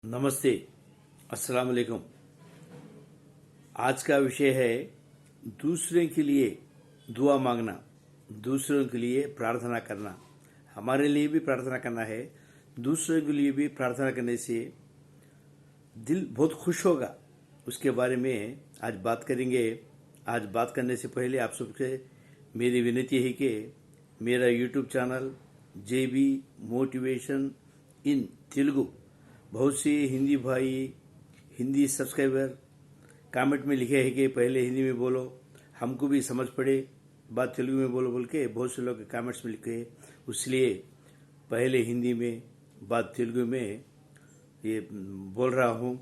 नमस्ते, अस्सलाम वालेकुम। आज का विषय है दूसरे के लिए दुआ मांगना, दूसरों के लिए प्रार्थना करना। हमारे लिए भी प्रार्थना करना है, दूसरों के लिए भी प्रार्थना करने से दिल बहुत खुश होगा। उसके बारे में आज बात करेंगे। आज बात करने से पहले आप सबसे मेरी विनती है कि मेरा YouTube channel JB motivation in Telugu, बहुत से हिंदी भाई, हिंदी सब्सक्राइबर कमेंट में लिखे हैं कि पहले हिंदी में बोलो, हमको भी समझ पड़े, बात तेलुगु में बोलो बोल के बहुत से लोग कमेंट्स में लिखे हैं। इसलिए पहले हिंदी में बात तेलुगु में ये बोल रहा हूँ।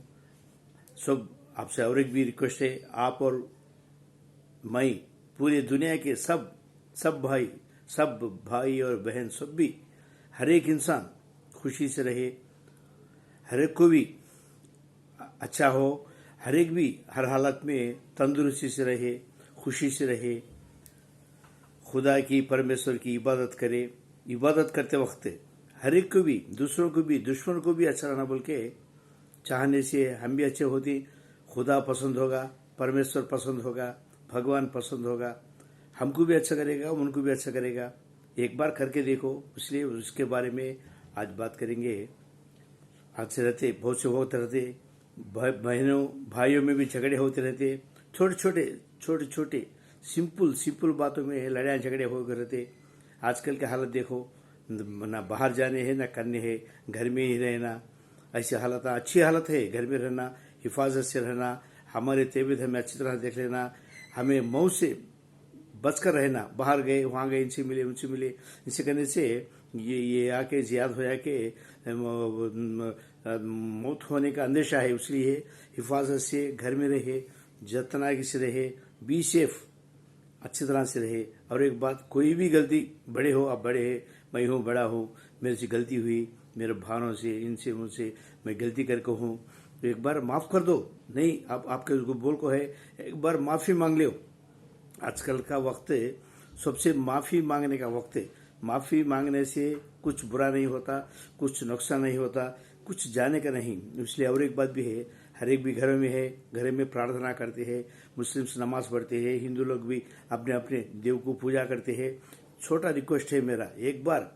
सब आपसे और एक भी रिक्वेस्ट है, आप और मैं, पूरी दुनिया के सब भाई और बहन, सब भी, हर एक इंसान खुशी से रहे, हर एक को भी अच्छा हो, हर एक भी हर हालत में तंदुरुस्ती से रहे, खुशी से रहे, खुदा की, परमेश्वर की इबादत करे। इबादत करते वक्त हर एक को भी, दूसरों को भी, दुश्मन को भी अच्छा रहना बोल के चाहने से हम भी अच्छे होते। खुदा पसंद होगा, परमेश्वर पसंद होगा, भगवान पसंद होगा, हमको भी अच्छा करेगा, उनको भी अच्छा करेगा। एक बार करके देखो, इसलिए उसके बारे में आज बात करेंगे। आज से रहते बहुत से होते रहते, बहनों भाइयों में भी झगड़े होते रहते, छोटे छोटे सिंपल बातों में लड़ाई झगड़े होते रहते। आजकल के हालत देखो, ना बाहर जाने हैं ना करने हैं, घर में ही रहना, ऐसी हालत। अच्छी हालत है घर में रहना, हिफाजत से रहना, हमारे तबीयत हमें अच्छी तरह देख लेना, हमें मौत से बचकर रहना। बाहर गए, वहां गए, इनसे मिले उनसे मिले, इसे करने से ये आके याद हो जाए कि मौत होने का अंदेशा है। इसलिए हिफाजत से घर में रहे, जतनागी से रहे, बी सेफ, अच्छी तरह से रहे। और एक बात, कोई भी गलती, बड़े हो आप बड़े हैं, मैं हूँ बड़ा हूँ, मेरे से गलती हुई, मेरे भाइयों से, इनसे मुझसे मैं गलती करके हूँ, तो एक बार माफ कर दो। नहीं, आप आपके उसको बोल को है, एक बार माफी मांग लो। आजकल का वक्त सबसे माफी मांगने का वक्त है। माफी मांगने से कुछ बुरा नहीं होता, कुछ नुकसान नहीं होता, कुछ जाने का नहीं। इसलिए और एक बात भी है, हर एक भी घरों में है, घर में प्रार्थना करते हैं, मुस्लिम्स नमाज पढ़ते हैं, हिंदू लोग भी अपने अपने देव को पूजा करते हैं। छोटा रिक्वेस्ट है मेरा, एक बार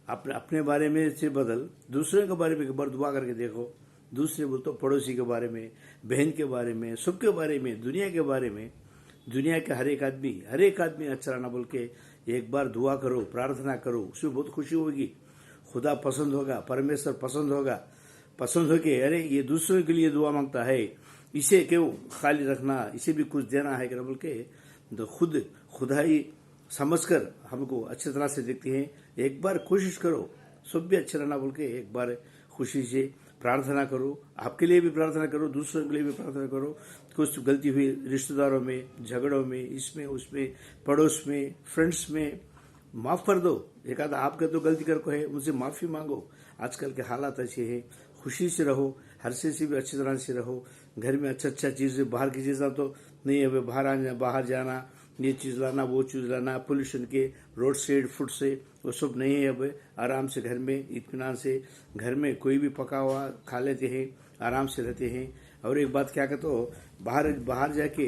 अपने बारे में से बदल, दूसरे के बारे में एक बार दुआ करके देखो। दूसरे बोल तो पड़ोसी के बारे में, बहन के बारे में, सबके बारे में, दुनिया के बारे में, दुनिया के हर एक आदमी अच्छा रहना बोल के एक बार दुआ करो, प्रार्थना करो, उसमें बहुत खुशी होगी। खुदा पसंद होगा, परमेश्वर पसंद हो के अरे ये दूसरों के लिए दुआ मांगता है, इसे क्यों खाली रखना, इसे भी कुछ देना है बोल के तो खुदा ही समझकर हमको अच्छी तरह से देखते हैं। एक बार कोशिश करो, सब भी अच्छा रहना बोल के एक बार खुशी से प्रार्थना करो। आपके लिए भी प्रार्थना करो, दूसरों के लिए भी प्रार्थना करो। कुछ गलती हुई रिश्तेदारों में, झगड़ों में, इसमें उसमें, पड़ोस में, फ्रेंड्स में, माफ कर दो। एक आधा आपका तो गलती कर को है, उनसे माफी मांगो। आजकल के हालात अच्छे हैं, खुशी से रहो, हर से भी अच्छी तरह से रहो। घर में अच्छा चीज, बाहर की चीज़ तो नहीं है, बाहर जाना, ये चीज़ लाना, वो चीज़ लाना, पोल्यूशन के रोड साइड फूड से, वो सब नहीं है। अब आराम से घर में इत्मीनान से, घर में कोई भी पका हुआ खा लेते हैं, आराम से रहते हैं। और एक बात क्या कहते हो, बाहर जाके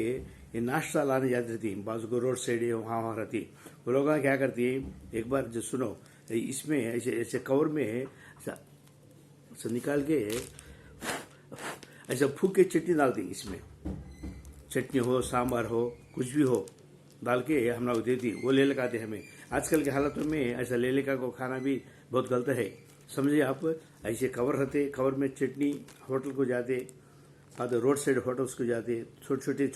ये नाश्ता लाने जाती रहती, बाजू को रोड साइड है, वहाँ रहती, वो लोग क्या करती है, एक बार जो सुनो, इसमें ऐसे कवर में ऐसा निकाल के ऐसा फूक के चटनी डालती, इसमें चटनी हो, सांभर हो, कुछ भी हो, डाल के हम लोग देती, वो ले लगाते हमें। आजकल के हालातों में ऐसा ले लेका को खाना भी बहुत गलत है, समझिए आप। ऐसे कवर रहते, कवर में चटनी, होटल को जाते, रोड साइड होटल्स को जाते, छोटे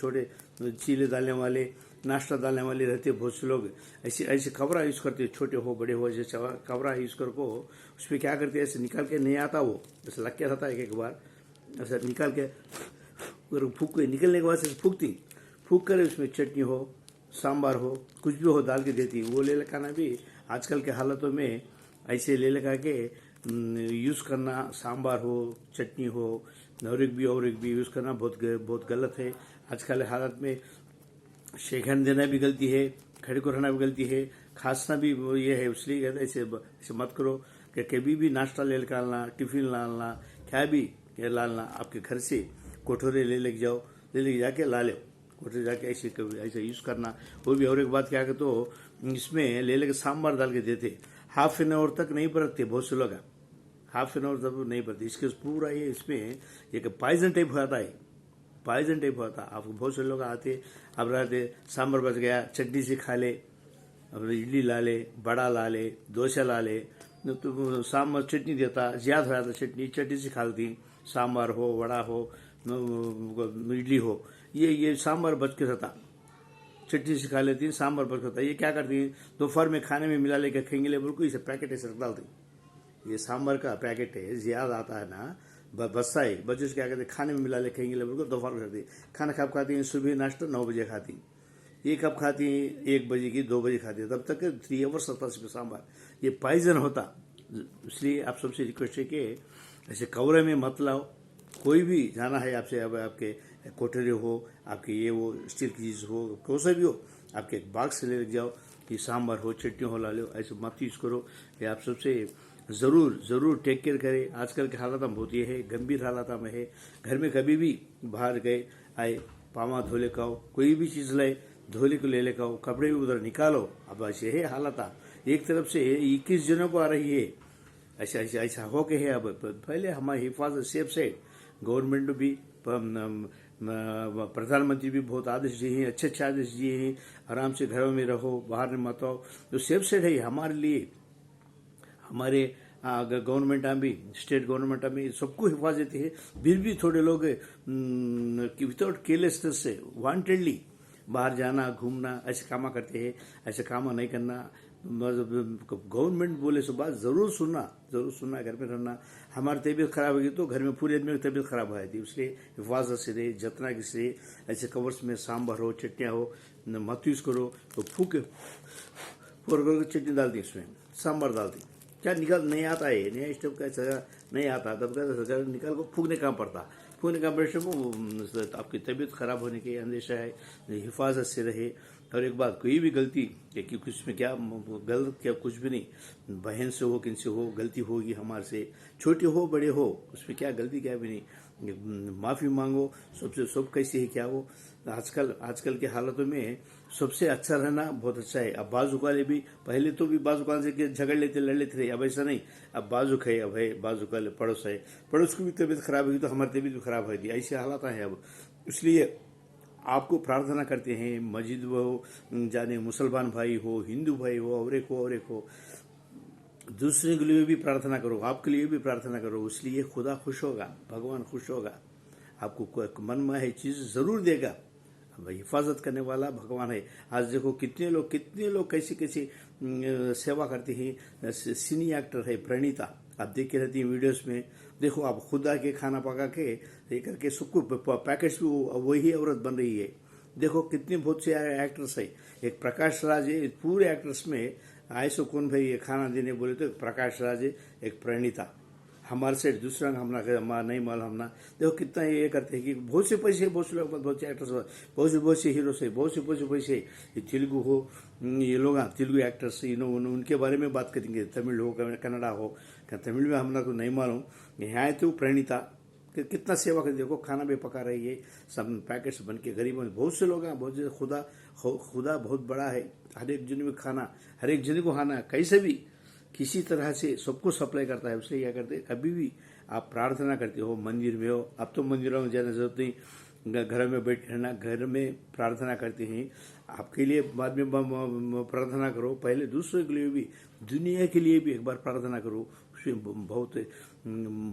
चीले डालने वाले, नाश्ता डालने वाले रहते बहुत से लोग। ऐसे कवरा यूज करते, छोटे हो बड़े हो, ऐसे कवरा यूज कर को उसमें क्या करते, ऐसे निकाल के नहीं आता, वो ऐसा लग क्या रहता है। एक बार ऐसा निकाल के फूक के, निकलने के बाद से फूक कर उसमें चटनी हो, सांभर हो, कुछ भी हो डाल के देती। वो ले लगाना भी आजकल के हालातों में ऐसे ले लगा के यूज करना, सांभर हो, चटनी हो, और एक भी यूज करना बहुत गलत है। आजकल हालत में शेक हैंड देना भी गलती है, खड़े को रहना भी गलती है, खांसना भी ये है। इसलिए कहते ऐसे मत करो कि कभी भी नाश्ता ले निकालना, टिफिन डालना, क्या भी ये लालना आपके घर से कटोरे ले लेके जाओ, ले लेके जाके ला लो, कटोरे जाके ऐसे यूज़ करना। वो भी और एक बात क्या कि तो इसमें ले लेके सांभर डाल के देते, हाफ एन आवर तक नहीं परखते बहुत से लोग, हाफ एन आवर तक नहीं परखते। इसके पूरा ये इसमें एक पॉइजन टाइप होता है, पॉइजन टाइप होता है। आपको बहुत से लोग आते, अब रहते सांभर बच गया, चटनी से खा ले, अब इडली ला ले, बड़ा ला ले, डोसा ला ले, तो सांभर चटनी देता, ज्यादा हो जाता चटनी, चटनी से खा लेती, सांभर हो, वड़ा हो, इडली हो, ये सांभर बच के रहता, चटनी से खा लेती, सांभर बच के रहता। ये क्या करती है, दोपहर में खाने में मिला लेकर खेंगे बिल्कुल, इसे पैकेट ऐसे रख डालती। ये सांभर का पैकेट है, ज्यादा आता है ना, बस्ता है, बच्चों से क्या करते खाने में मिला ले खेंगे बिल्कुल, दोपहर में करती। खाना कब खाती है, सुबह नाश्ता 9 बजे खाती, ये कब खाती है, 1 बजे की 2 बजे खाती है, तब तक 3 आवर्स रहता है सांभर। ये पॉइजन होता, इसलिए आप सबसे रिक्वेस्ट है कि ऐसे कवरे में मत लाओ। कोई भी जाना है आपसे, अब आपके कोटरे हो, आपके ये वो स्टील की चीज हो, कौन सा भी हो, आपके एक बाग से ले जाओ कि सांभर हो, चटनी हो, ला लो, ऐसे मत यूज करो। ये आप सबसे जरूर टेक केयर करें। आजकल के हालात में बहुत ये है, गंभीर हालात में है। घर में कभी भी बाहर गए आए, पावा धोले खाओ, कोई भी चीज लाए धोले को ले ले खाओ, कपड़े भी उधर निकालो। अब ऐसे है हालात, एक तरफ से 21 जनों को आ रही है, ऐसा हो के है। अब पहले हमारी हिफाजत सेफ साइड, गवर्नमेंट भी, प्रधानमंत्री भी बहुत आदेश दिए हैं, अच्छे आदेश दिए हैं, आराम से घरों में रहो, बाहर मत आओ। तो सेफ साइड है हमारे लिए, हमारे गवर्नमेंट भी, स्टेट गवर्नमेंट भी सबको हिफाजत है। फिर भी थोड़े लोग विदाउट केयरलेसनेस से वांटेडली बाहर जाना, घूमना, ऐसे काम करते हैं। ऐसे काम नहीं करना। गवर्नमेंट बोले सो बात जरूर सुनना, घर में रहना। हमारी तबीयत खराब होगी तो घर में पूरे आदमी की तबीयत खराब हो जाती है, इसलिए हिफाजत से रहे, जतना की से रहे। ऐसे कवर्स में सांभर हो, चटनियाँ हो, मत यूज करो। तो फूक चटनी डाल दी, इसमें सांभर डाल दी, क्या निकाल नहीं आता है, नया स्टोव का ऐसा नहीं आता, तब का निकाल को फूकने काम पड़ता। फूकने का प्रेशर को आपकी तबीयत खराब होने के अंदेशा है, हिफाजत से रहे। और एक बात, कोई भी गलती कि कुछ में क्या गलत, क्या कुछ भी नहीं, बहन से हो, किन से हो, गलती होगी हमारे से, छोटे हो बड़े हो, उसमें क्या गलती क्या भी नहीं, माफी मांगो। सबसे सब कैसे है क्या वो, आजकल के हालातों में सबसे अच्छा रहना बहुत अच्छा है। अब बाजू वाले भी, पहले तो भी बाजू वाले से झगड़ लेते, लड़ लेते थे, अब ऐसा नहीं। अब बाजुक है, अब है बाजू वाले, पड़ोस है, पड़ोस की भी तबीयत खराब होगी तो हमारी तबीयत भी खराब होगी, ऐसे हालात है अब। इसलिए आपको प्रार्थना करते हैं, मस्जिद हो, जाने मुसलमान भाई हो, हिंदू भाई हो, और एक हो, दूसरे के लिए भी प्रार्थना करो, आपके लिए भी प्रार्थना करो। इसलिए खुदा खुश होगा, भगवान खुश होगा, आपको मन में है चीज जरूर देगा। हिफाजत करने वाला भगवान है। आज देखो कितने लोग कैसी सेवा करते हैं। सिनी एक्टर है प्रणीता, आप देख के रहती है वीडियोस में, देखो आप खुदा के खाना पका के ये करके सबको पैकेट्स भी वही औरत बन रही है। देखो कितने बहुत से एक्टर्स है, एक प्रकाश राज है, पूरे एक्टर्स में आए सो कौन भाई ये खाना देने बोले तो प्रकाश राज है, एक प्रणीता। हमारे से दूसरा हमारा नहीं मालूम हमना। देखो कितना ये करते हैं कि बहुत से पैसे, बहुत से लोग, बहुत से एक्टर्स, बहुत से हीरो से, बहुत से पैसे, ये तेलुगु हो, ये लोग तेलुगु एक्टर्स, उनके बारे में बात करेंगे, तमिल हो, कन्नड़ा हो, तमिल में हमला तो नहीं मालूम। यहाँ तो प्रणीता कितना सेवा कर, देखो खाना भी पका रही है, सब पैकेट्स बन के गरीबों में। बहुत से लोग हैं, बहुत से खुदा बहुत बड़ा है, हर एक जन में खाना, हर एक जन को खाना, कैसे भी किसी तरह से सबको सप्लाई करता है। उससे क्या करते हैं, कभी भी आप प्रार्थना करते हो, मंदिर में हो, अब तो मंदिरों में जाने जरूरत नहीं, घर में बैठ रहना, घर में प्रार्थना करते हैं। आपके लिए बाद में प्रार्थना करो, पहले दूसरों के लिए भी, दुनिया के लिए भी एक बार प्रार्थना करो, उसमें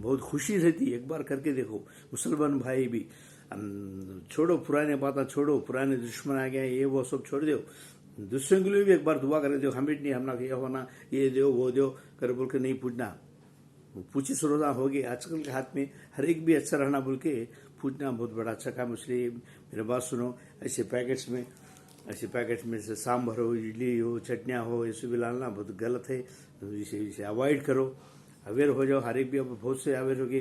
बहुत खुशी रहती है। एक बार करके देखो। मुसलमान भाई भी, छोड़ो पुराने बातें, छोड़ो पुराने दुश्मन आ गए, ये वो सब छोड़ दो, दूसरों के लिए भी एक बार दुआ करे दो। हमें नहीं, हमना ये होना, ये दो वो दो कर बोल के नहीं पूछना, पूछी सुरोजा होगी। आजकल के हाथ में हर एक भी अच्छा रहना बोल के पूछना बहुत बड़ा अच्छा काम। इसलिए मेरे बात सुनो, ऐसे पैकेट्स में से सांभर हो, इडली हो, चटनियाँ हो, ये सब डालना बहुत गलत है। इसे अवॉइड करो, अवेयर हो जाओ। हर एक भी, अब बहुत से अवेयर हो गए,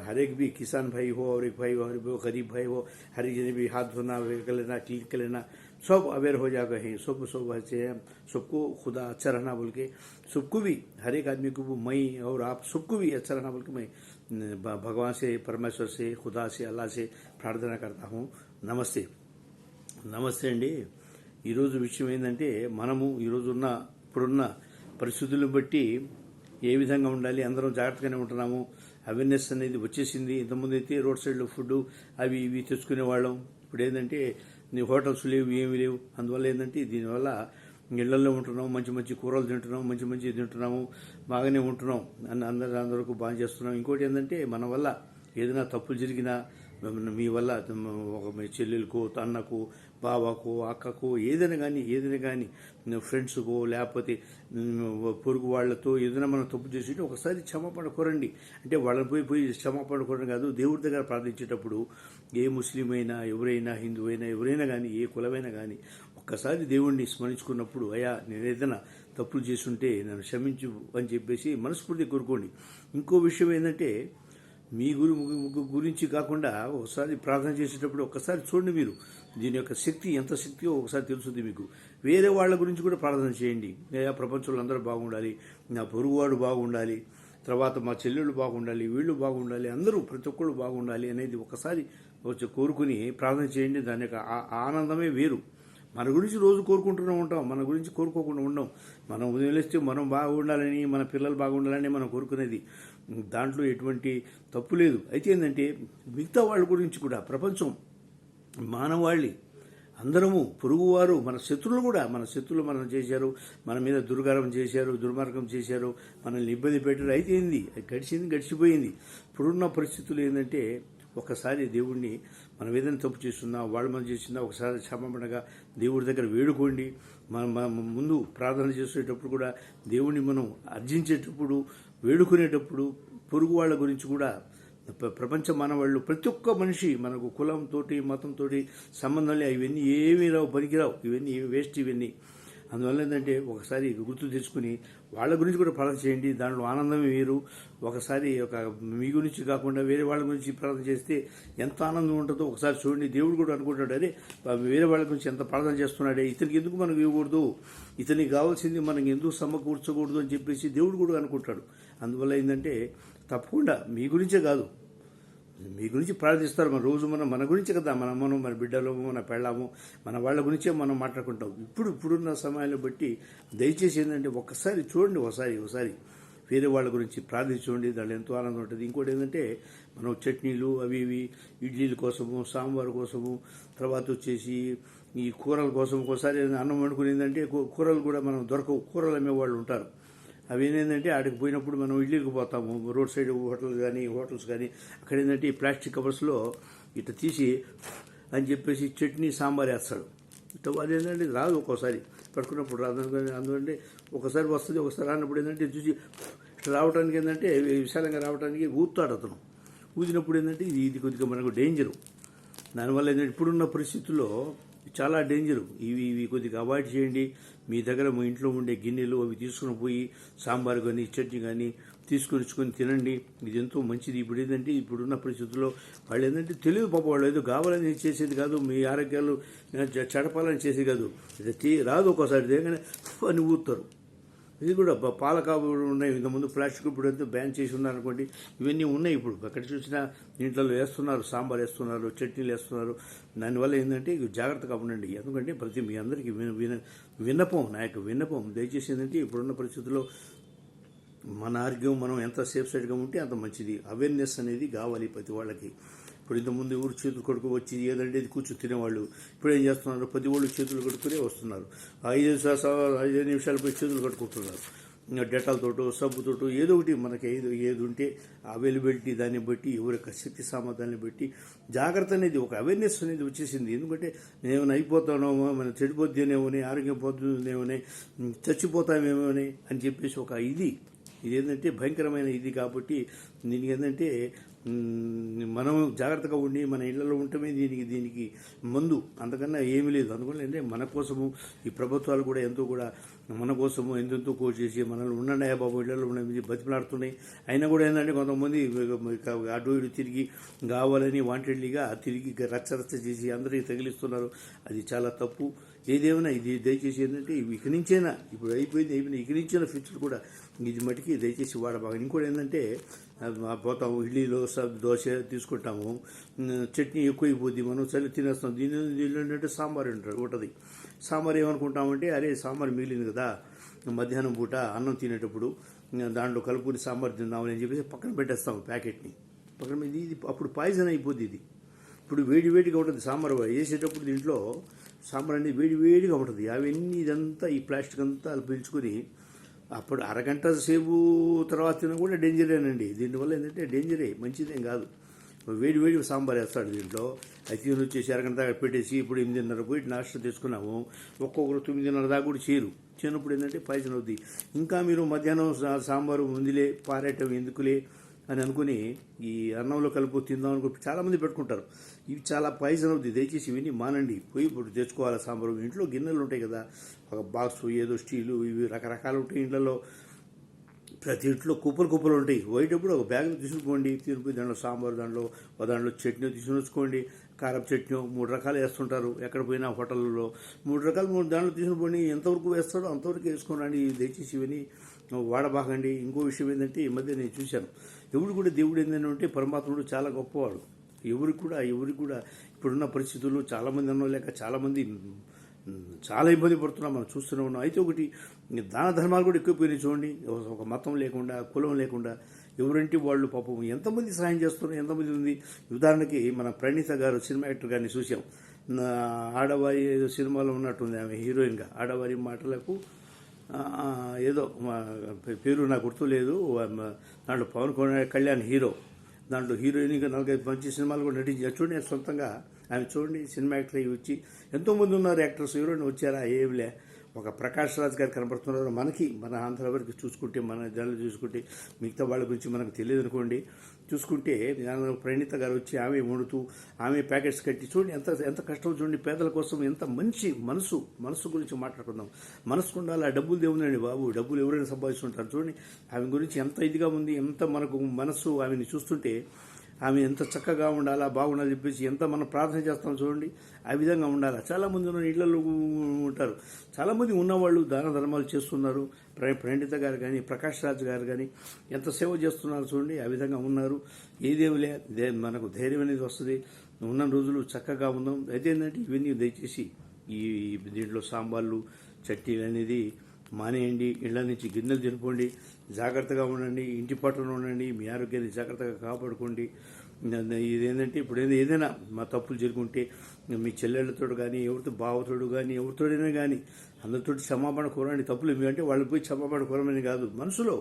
हर एक भी किसान भाई हो, और एक भाई हो, गरीब भाई हो, हर एक जने भी हाथ धोना, कर लेना, क्लीन कर लेना, सब अवेयर हो जा गए हैं, सब सब अच्छे हैं, सबको खुदा अच्छा रहना बोल के, सबको भी हर एक आदमी को मैं और आप सबको भी अच्छा रहना बोल के मैं भगवान से, परमेश्वर से, खुदा से, अल्लाह से प्रार्थना करता हूँ. నమస్తే. నమస్తే అండి. ఈరోజు విషయం ఏంటంటే మనము ఇప్పుడున్న పరిస్థితులను బట్టి ఏ విధంగా ఉండాలి, అందరం జాగ్రత్తగానే ఉంటున్నాము. అవేర్నెస్ అనేది వచ్చేసింది. ఇంతకుముందు అయితే రోడ్ సైడ్లో ఫుడ్ అవి ఇవి తెచ్చుకునేవాళ్ళం. ఇప్పుడు ఏంటంటే హోటల్స్ లేవు, ఏమి లేవు. అందువల్ల ఏంటంటే దీనివల్ల ఇళ్లలో ఉంటున్నాం, మంచి మంచి కూరలు తింటున్నాం, మంచి మంచి తింటున్నాము, బాగానే ఉంటున్నాం, అందరికీ బాగా చేస్తున్నాం. ఇంకోటి ఏంటంటే మన వల్ల ఏదైనా తప్పులు జరిగినా మీ వల్ల ఒక మీ చెల్లెలకు, అన్నకు, బావకు, అక్కకు ఏదైనా కానీ ఫ్రెండ్స్కో లేకపోతే పొరుగు వాళ్ళతో ఏదైనా మనం తప్పు చేసి ఒకసారి క్షమాపణ కోరండి. అంటే వాళ్ళని పోయి క్షమాపణ కోరడం కాదు, దేవుడి దగ్గర ప్రార్థించేటప్పుడు ఏ ముస్లిం అయినా, ఎవరైనా, హిందూ అయినా, ఎవరైనా కానీ, ఏ కులమైనా కానీ ఒక్కసారి దేవుడిని స్మరించుకున్నప్పుడు, అయ్యా నేను ఏదైనా తప్పులు చేస్తుంటే నన్ను క్షమించు అని చెప్పేసి మనస్ఫూర్తి కోరుకోండి. ఇంకో విషయం ఏంటంటే మీ గురించి కాకుండా ఒకసారి ప్రార్థన చేసేటప్పుడు ఒక్కసారి చూడండి, మీరు దీని యొక్క శక్తి ఎంత శక్తియో ఒకసారి తెలుస్తుంది మీకు. వేరే వాళ్ళ గురించి కూడా ప్రార్థన చేయండి. ప్రపంచంలో అందరూ బాగుండాలి, నా పొరుగువాడు బాగుండాలి, తర్వాత మా చెల్లెళ్ళు బాగుండాలి, వీళ్ళు బాగుండాలి, అందరూ ప్రతి ఒక్కళ్ళు బాగుండాలి అనేది ఒకసారి వచ్చి కోరుకుని ప్రార్థన చేయండి. దాని యొక్క ఆనందమే వేరు. మన గురించి రోజు కోరుకుంటూనే ఉంటాం, మన గురించి కోరుకోకుండా ఉండం. మనం వదిలేస్తే మనం బాగుండాలని, మన పిల్లలు బాగుండాలని మనం కోరుకునేది, దాంట్లో ఎటువంటి తప్పు లేదు. అయితే ఏంటంటే మిగతా వాళ్ళ గురించి కూడా, ప్రపంచం మానవాళి అందరము పొరుగువారు, మన శత్రువులు కూడా, మన శత్రువులు మనం చేశారు, మన మీద దుర్మార్గం చేశారు, మనల్ని ఇబ్బంది పెట్టారు. అయితే ఏంది, గడిచిపోయింది. ఇప్పుడున్న పరిస్థితులు ఏంటంటే ఒకసారి దేవుణ్ణి మనం ఏదైనా తప్పు చేస్తున్నా, వాళ్ళు మనం చేస్తున్నా ఒకసారి క్షమాపణగా దేవుడి దగ్గర వేడుకోండి. మనం ముందు ప్రార్థన చేసేటప్పుడు కూడా దేవుణ్ణి మనం అర్జించేటప్పుడు, వేడుకునేటప్పుడు పొరుగు వాళ్ళ గురించి కూడా, ప్రపంచ మానవాళ్ళు ప్రతి ఒక్క మనిషి, మనకు కులంతో మతంతో సంబంధం లేదు, ఇవన్నీ ఏమీ రావు, పనికిరావు, ఇవన్నీ వేస్ట్ ఇవన్నీ. అందువల్ల ఏంటంటే ఒకసారి గుర్తు తెచ్చుకుని వాళ్ళ గురించి కూడా ప్రార్థన చేయండి. దాంట్లో ఆనందమే వేరు. ఒకసారి మీ గురించి కాకుండా వేరే వాళ్ళ గురించి ప్రార్థన చేస్తే ఎంత ఆనందం ఉంటుందో ఒకసారి చూడండి. దేవుడు కూడా అనుకుంటాడు, అరే వేరే వాళ్ళ గురించి ఎంత ప్రార్థన చేస్తున్నాడే, ఇతనికి ఎందుకు మనకు ఇవ్వకూడదు, ఇతనికి కావాల్సింది మనకి ఎందుకు సమకూర్చకూడదు అని చెప్పేసి దేవుడు కూడా అనుకుంటాడు. అందువల్ల ఏంటంటే తప్పకుండా మీ గురించే కాదు, మీ గురించి ప్రార్థిస్తారు. మన గురించి కదా, మన బిడ్డలు, మన పెళ్ళాము, మన వాళ్ళ గురించే మనం మాట్లాడుకుంటాం. ఇప్పుడున్న సమయాన్ని బట్టి దయచేసి ఏంటంటే ఒక్కసారి చూడండి, ఒకసారి వేరే వాళ్ళ గురించి ప్రార్థించుకోండి. దాంట్లో ఎంతో ఆనందం ఉంటుంది. ఇంకోటి ఏంటంటే మనం చట్నీలు అవి ఇవి, ఇడ్లీల కోసము, సాంబార్ కోసము, తర్వాత వచ్చేసి ఈ కూరల కోసం ఒకసారి అన్నం వండుకుని ఏంటంటే కూరలు కూడా మనం దొరకవు, కూరలు అమ్మేవాళ్ళు ఉంటారు. అవి ఏంటంటే ఆడికి పోయినప్పుడు మనం ఇడ్లీకి పోతాము, రోడ్ సైడ్ హోటల్స్ కానీ అక్కడ ఏంటంటే ఈ ప్లాస్టిక్ కవర్స్లో ఇట్లా తీసి అని చెప్పేసి చట్నీ, సాంబార్ వేస్తాడు. అదేంటంటే రాదు, ఒక్కోసారి పడుకున్నప్పుడు రాదు. అందుకంటే ఒకసారి వస్తుంది, ఒకసారి రానప్పుడు ఏంటంటే చూసి ఇట్లా రావడానికి ఏంటంటే విశాలంగా రావడానికి ఊతాడు అతను. ఊదినప్పుడు ఏంటంటే ఇది కొద్దిగా మనకు డేంజరు. దానివల్ల ఏంటంటే ఇప్పుడున్న పరిస్థితుల్లో చాలా డేంజరు. ఇవి కొద్దిగా అవాయిడ్ చేయండి. మీ దగ్గర మీ ఇంట్లో ఉండే గిన్నెలు అవి తీసుకుని పోయి సాంబార్ కానీ చట్నీ కానీ తీసుకొని తినండి. ఇది ఎంతో మంచిది. ఇప్పుడు ఏంటంటే ఇప్పుడున్న పరిస్థితుల్లో వాళ్ళు ఏంటంటే తెలియదు పాప, వాళ్ళు ఏదో కావాలని చేసేది కాదు, మీ ఆరోగ్యాలు చెడపాలని చేసేది కాదు. ఇది రాదు, ఒక్కోసారి దేగానే అని ఊతారు. ఇది కూడా పాలకాపులు ఉన్నాయి. ఇంతకుముందు ప్లాస్టిక్ ఇప్పుడు ఎంతో బ్యాన్ చేసి ఉన్నారనుకోండి, ఇవన్నీ ఉన్నాయి. ఇప్పుడు ఎక్కడ చూసినా ఇంట్లో వేస్తున్నారు, సాంబార్ వేస్తున్నారు, చట్నీలు వేస్తున్నారు. దానివల్ల ఏంటంటే జాగ్రత్తగా ఉండండి. ఎందుకంటే మీ అందరికీ విన్నపం, నా యొక్క విన్నపం దయచేసి ఏంటంటే ఇప్పుడున్న పరిస్థితుల్లో మన ఆరోగ్యం మనం ఎంత సేఫ్ సైడ్గా ఉంటే అంత మంచిది. అవేర్నెస్ అనేది కావాలి ప్రతి వాళ్ళకి. ఇప్పుడు ఇంతకుముందు ఊరు చేతులు కడుక్కు వచ్చి ఏదంటే ఇది కూర్చొని తినేవాళ్ళు. ఇప్పుడు ఏం చేస్తున్నారు, ప్రతి వాళ్ళు చేతులు కడుక్కునే వస్తున్నారు. 5 నిమిషాలు పోయి చేతులు కట్టుకుంటున్నారు. డెటాల్తోటో సబ్బుతోటో ఏదో ఒకటి మనకి ఏది ఉంటే అవైలబిలిటీ దాన్ని బట్టి, ఎవరి యొక్క శక్తి సామర్థ్యాన్ని బట్టి జాగ్రత్త అనేది, ఒక అవేర్నెస్ అనేది వచ్చేసింది. ఎందుకంటే నేనేమైనా అయిపోతానేమో, మనం చెడిపోతేనేమోనే, ఆరోగ్యం పోతుందేమోనే, చచ్చిపోతామేమోనే అని చెప్పేసి ఒక ఇదేంటంటే భయంకరమైన ఇది. కాబట్టి దీనికి ఏంటంటే మనం జాగ్రత్తగా ఉండి మన ఇళ్లలో ఉండటమే దీనికి ముందు, అంతకన్నా ఏమీ లేదు. అందువల్ల ఏంటంటే మన కోసము ఈ ప్రభుత్వాలు కూడా మన కోసము ఎంతెంతో కోర్టు చేసి మనల్ని ఉండండి బాబు ఇళ్లలో ఉండే బతిమలాడుతున్నాయి. అయినా కూడా ఏంటంటే కొంతమంది అటు ఇటు తిరిగి కావాలని వాంటెడ్లీగా తిరిగి రచ్చ చేసి అందరికీ తగిలిస్తున్నారు. అది చాలా తప్పు. ఏదేమైనా ఇది దయచేసి ఏంటంటే ఇక నుంచైనా ఇప్పుడు అయిపోయింది ఇక నుంచైనా ఫ్యూచర్ కూడా ఇది మటుకి దయచేసి వాడబాగా. ఇంకోటి ఏంటంటే పోతాము ఇడ్లీలో దోశ తీసుకుంటాము, చట్నీ ఎక్కువైపోద్ది, మనం చల్లి తినేస్తాం. దీనిలో ఏంటంటే సాంబార్ ఉంటుంది. సాంబార్ ఏమనుకుంటామంటే అరే సాంబార్ మిగిలింది కదా మధ్యాహ్నం పూట అన్నం తినేటప్పుడు దాంట్లో కలుపుకుని సాంబార్ తిందామని అని చెప్పేసి పక్కన పెట్టేస్తాము ప్యాకెట్ని. పక్కన ఇది అప్పుడు పాయిజన్ అయిపోద్ది. ఇది ఇప్పుడు వేడిగా ఉంటుంది సాంబార్ వేసేటప్పుడు దీంట్లో సాంబార్ అనేది వేడిగా ఉంటుంది. అవన్నీ ఇదంతా ఈ ప్లాస్టిక్ అంతా పీల్చుకొని అప్పుడు అరగంట సేపు తర్వాత తిన కూడా డేంజరేనండి. దీనివల్ల ఏంటంటే డేంజరే, మంచిదేం కాదు. వేడి సాంబార్ వేస్తాడు దీంట్లో. అయితే వచ్చేసి అరగంట దాకా పెట్టేసి ఇప్పుడు 8:30 పోయి నాస్టా తీసుకున్నాము. ఒక్కొక్కరు 9:30 దాకా కూడా చేరినప్పుడు ఏంటంటే పాయిజన్ అవుద్ది. ఇంకా మీరు మధ్యాహ్నం సాంబారు ముందులే పారేయటం ఎందుకులే అని అనుకుని ఈ అన్నంలో కలుపు తిందాం అనుకుని చాలామంది పెట్టుకుంటారు. ఇవి చాలా పాయిజన్ అవుతుంది. దయచేసి ఇవన్నీ మానండి. పోయి ఇప్పుడు తెచ్చుకోవాలి సాంబారు. ఇంట్లో గిన్నెలు ఉంటాయి కదా, ఒక బాక్స్ ఏదో స్టీలు ఇవి రకరకాలు ఉంటాయి ఇంట్లో. ప్రతి ఇంట్లో కుప్పలు ఉంటాయి. పోయేటప్పుడు ఒక బ్యాగ్ తీసుకుపోండి, తిరిగి దాంట్లో సాంబారు, దాంట్లో చట్నీ తీసుకుని వచ్చుకోండి. కారపు చట్నీ 3 రకాలు వేస్తుంటారు ఎక్కడ పోయినా హోటల్లో. 3 రకాలు దాంట్లో తీసుకుని ఎంతవరకు వేస్తాడో అంతవరకు వేసుకోనండి. దయచేసి ఇవన్నీ వాడబాకండి. ఇంకో విషయం ఏంటంటే ఈ మధ్య నేను చూశాను, దేవుడు ఏంటంటే పరమాత్ముడు చాలా గొప్పవాడు. ఎవరికి కూడా ఇప్పుడున్న పరిస్థితుల్లో చాలామంది అన్నలేక చాలామంది చాలా ఇబ్బంది పడుతున్నాం, మనం చూస్తూనే ఉన్నాం. అయితే ఒకటి దాన ధర్మాలు కూడా ఎక్కువైపోయినాయి చూడండి. ఒక మతం లేకుండా కులం లేకుండా ఎవరంటే వాళ్ళు పాపం ఎంతమంది సహాయం చేస్తున్నారు, ఎంతమంది ఉంది. ఉదాహరణకి మన ప్రణీత గారు సినిమా యాక్టర్ గారిని చూసాం. ఆడవారి ఏదో సినిమాలో ఉన్నట్టుంది ఆమె హీరోయిన్గా. ఆడవారి మాటలకు ఏదో పేరు నాకు గుర్తులేదు. దాంట్లో పవన్ కళ్యాణ్ హీరో, దాంట్లో హీరోయిన్గా 4-5 మంచి సినిమాలు కూడా నటించారు చూడండి. సొంతంగా ఆమె చూడండి సినిమా యాక్టర్ అయ్యి వచ్చి ఎంతోమంది ఉన్నారు యాక్టర్స్, హీరోయిన్ వచ్చారా ఏమిలే. ఒక ప్రకాష్ రాజ్ గారు కనపడుతున్నారు. మన ఆంధ్ర వరకు చూసుకుంటే, మన జనాలు చూసుకుంటే, మిగతా వాళ్ళ గురించి మనకు తెలియదు అనుకోండి. చూసుకుంటే ప్రణీత గారు వచ్చి ఆమె వండుతూ ఆమె ప్యాకెట్స్ కట్టి చూడండి ఎంత కష్టం చూడండి. పేదల కోసం ఎంత మంచి మనసు గురించి మాట్లాడుకుందాం. మనసుకు ఉండాలి. ఆ డబ్బులు దేవుందండి బాబు, డబ్బులు ఎవరైనా సంపాదిస్తుంటారు చూడండి. ఆమె గురించి ఎంత ఇదిగా ఉంది, ఎంత మనకు మనసు ఆమెని చూస్తుంటే ఆమె ఎంత చక్కగా ఉండాలా, బాగుండాలని చెప్పేసి ఎంత మనం ప్రార్థన చేస్తాం చూడండి. ఆ విధంగా ఉండాలి. చాలామంది ఉన్న ఇళ్లలో ఉంటారు, చాలామంది ఉన్నవాళ్ళు దాన ధర్మాలు చేస్తున్నారు. ప్రణీత గారు కానీ ప్రకాష్ రాజ్ గారు కానీ ఎంత సేవ చేస్తున్నారు చూడండి. ఆ విధంగా ఉన్నారు. ఏదేమిలే మనకు ధైర్యం అనేది వస్తుంది. ఉన్న రోజులు చక్కగా ఉందాం. అయితే ఏంటంటే ఇవన్నీ దయచేసి ఈ దీంట్లో సాంబార్లు చట్నీలు అనేది మానేయండి. ఇళ్ల నుంచి గిన్నెలు తినుకోండి. జాగ్రత్తగా ఉండండి. ఇంటి పట్టున ఉండండి. మీ ఆరోగ్యాన్ని జాగ్రత్తగా కాపాడుకోండి. ఇదేంటంటే ఇప్పుడు ఏదైనా మా తప్పులు జరుగుంటే మీ చెల్లెళ్ళతో కానీ ఎవరితో బావతోడు కానీ ఎవరితోడైనా కానీ అందరితో క్షమాపణ కోరండి. తప్పులు అంటే వాళ్ళు పోయి క్షమాపణ కోరమని కాదు, మనసులో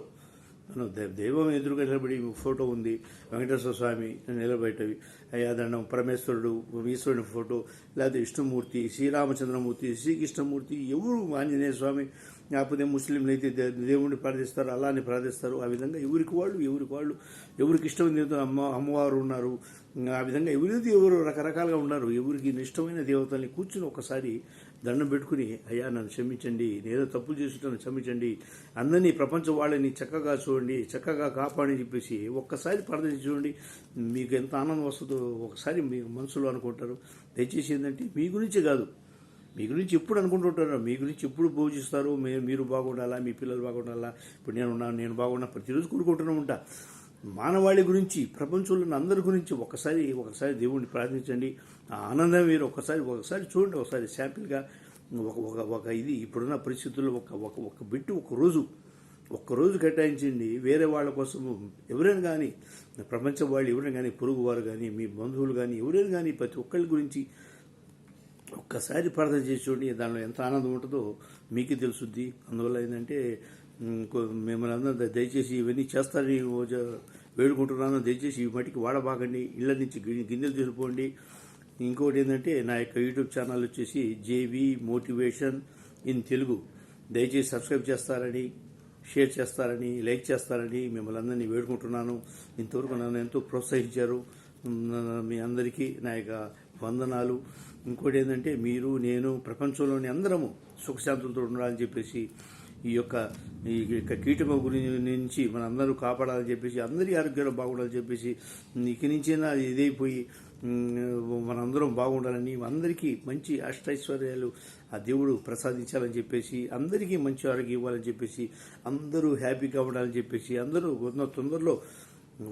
మనం దైవం ఎదురుగా నిలబడి ఫోటో ఉంది, వెంకటేశ్వర స్వామి నిలబెట్టవి, అయ్యాదండం పరమేశ్వరుడు ఈశ్వరుని ఫోటో, లేకపోతే విష్ణుమూర్తి, శ్రీరామచంద్రమూర్తి, శ్రీకృష్ణమూర్తి, ఎవరు ఆంజనేయ స్వామి, లేకపోతే ముస్లింలు అయితే దేవుడిని ప్రార్థిస్తారు, అల్లాని ప్రార్థిస్తారు. ఆ విధంగా ఎవరికి వాళ్ళు ఎవరికి ఇష్టమైన దేవత అమ్మవారు ఉన్నారు. ఆ విధంగా ఎవరు రకరకాలుగా ఉన్నారు. ఎవరికి ఇష్టమైన దేవతల్ని కూర్చుని ఒకసారి దండం పెట్టుకుని అయ్యా నన్ను క్షమించండి, నేనేదో తప్పులు చేసుకుంటాను క్షమించండి, అందరినీ ప్రపంచం వాళ్ళని చక్కగా చూడండి, చక్కగా కాపాడని చెప్పేసి ఒక్కసారి ప్రార్థన చూడండి. మీకు ఎంత ఆనందం వస్తుందో ఒకసారి మీ మనసులో అనుకుంటారు. దయచేసి ఏంటంటే మీ గురించి కాదు, మీ గురించి ఎప్పుడు అనుకుంటుంటారు, మీ గురించి ఎప్పుడు పూజిస్తారు, మీరు బాగుండాలా, మీ పిల్లలు బాగుండాలా, ఇప్పుడు నేను బాగున్నా ప్రతిరోజు కూడుకుంటూనే ఉంటా. మానవాళి గురించి, ప్రపంచంలో అందరి గురించి ఒకసారి దేవుణ్ణి ప్రార్థించండి. ఆ ఆనందం మీరు ఒకసారి చూడండి. ఒకసారి శాంపిల్గా ఒక ఇది ఇప్పుడున్న పరిస్థితుల్లో ఒక బిట్టు ఒక్కరోజు కేటాయించండి. వేరే వాళ్ళ కోసం ఎవరైనా కానీ, ప్రపంచం వాళ్ళు ఎవరైనా కానీ, పొరుగు వారు కానీ, మీ బంధువులు కానీ ఎవరైనా కానీ ప్రతి ఒక్కరి గురించి ఒక్కసారి ప్రార్థన చేసి చూడండి. దానిలో ఎంత ఆనందం ఉంటుందో మీకే తెలుసుద్ది. అందువల్ల ఏంటంటే మిమ్మల్ని అందరూ దయచేసి ఇవన్నీ చేస్తారని వేడుకుంటున్నాను. దయచేసి ఈ మట్టికి వాడబాకండి. ఇళ్ల నుంచి గిన్నెలు తీసుకోండి. ఇంకోటి ఏంటంటే నా యొక్క యూట్యూబ్ ఛానల్ వచ్చేసి జేవి మోటివేషన్ ఇన్ తెలుగు. దయచేసి సబ్స్క్రైబ్ చేస్తారని, షేర్ చేస్తారని, లైక్ చేస్తారని మిమ్మల్ని అందరినీ వేడుకుంటున్నాను. ఇంతవరకు నన్ను ఎంతో ప్రోత్సహించారు. మీ అందరికీ నా యొక్క వందనాలు. ఇంకోటి ఏంటంటే మీరు, నేను, ప్రపంచంలోని అందరము సుఖశాంతులతో ఉండాలని చెప్పేసి ఈ యొక్క కీటకం నుంచి మనందరూ కాపాడాలని చెప్పేసి, అందరి ఆరోగ్యాలు బాగుండాలని చెప్పేసి, ఇక నుంచైనా ఇదైపోయి మనందరం బాగుండాలని, అందరికీ మంచి అష్టైశ్వర్యాలు ఆ దేవుడు ప్రసాదించాలని చెప్పేసి, అందరికీ మంచి ఆరోగ్యం ఇవ్వాలని చెప్పేసి, అందరూ హ్యాపీగా ఉండాలని చెప్పేసి, అందరూ తొందరలో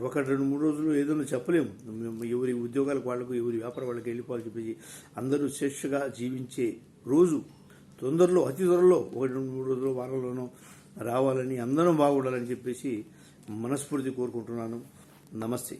1-2-3 రోజులు ఏదైనా చెప్పలేము, ఎవరి ఉద్యోగాలకు వాళ్ళకు, ఎవరి వ్యాపారం వాళ్ళకి వెళ్ళిపోవాలని చెప్పేసి, అందరూ స్వేచ్ఛగా జీవించే రోజు తొందరలో, అతి త్వరలో 1-2-3 రోజులు, వారంలోనో రావాలని, అందరం బాగుండాలని చెప్పేసి మనస్ఫూర్తి కోరుకుంటున్నాను. నమస్తే.